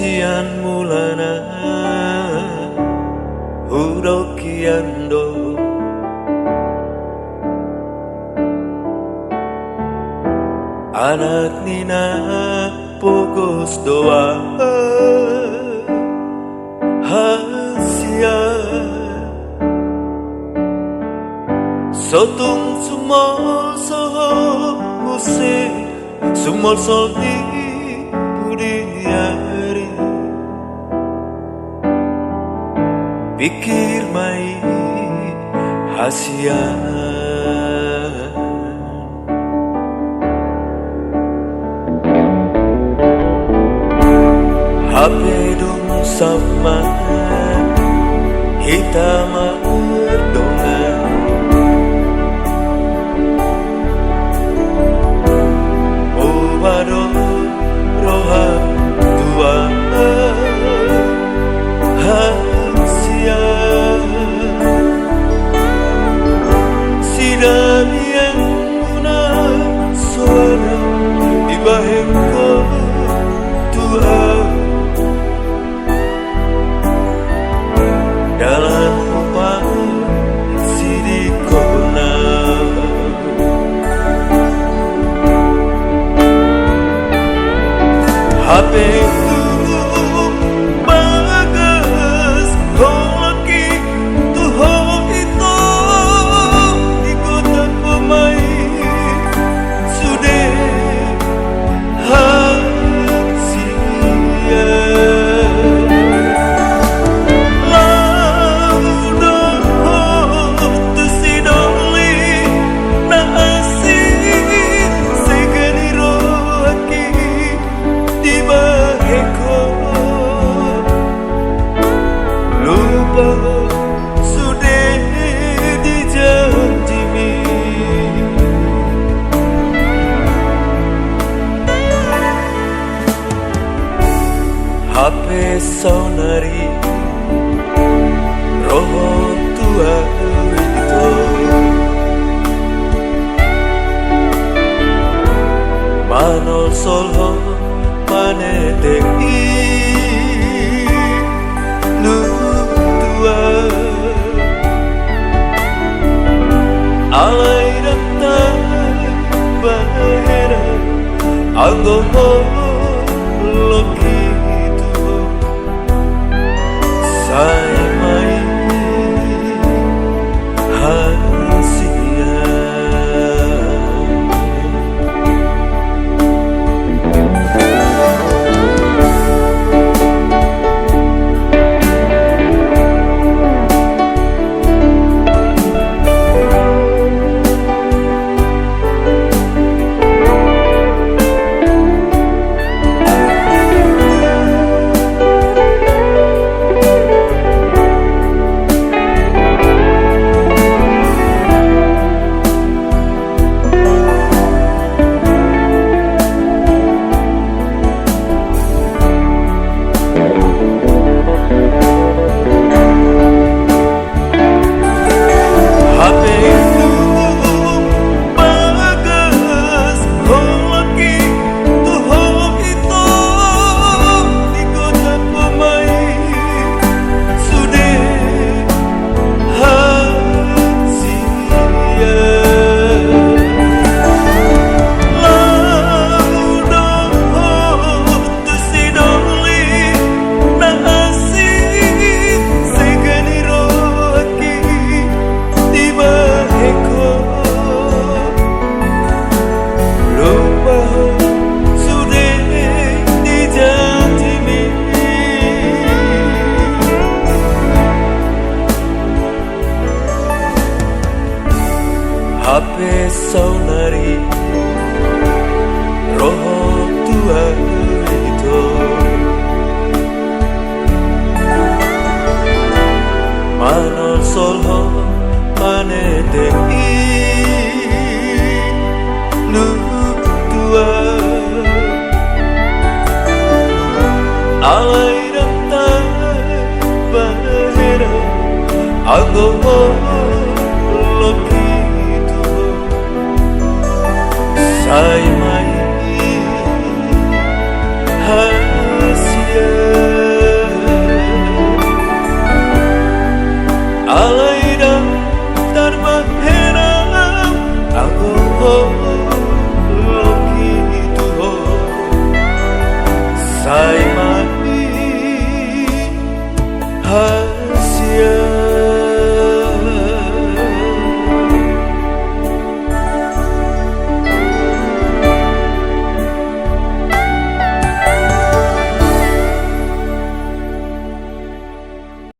sian mulana urokiando anak nina pogos doa hasia sotung sumol soho musik sumol soldi budiari pikir mai hasia HP dong sama hitam erdongan Obado roha tua hasia sidang yang guna suara di bahengko tua dalam upah sidikona HP itu bagas hoki tu itu di kota pemain sudah hasia sudah dijanjimi HP saunari roho tua itu manol solho maneteki alai datang bahera agomo loki itu saya mai hasia HP saunari roho tua itu manol solho maneteki nu tua alai datang bahera agomo loki I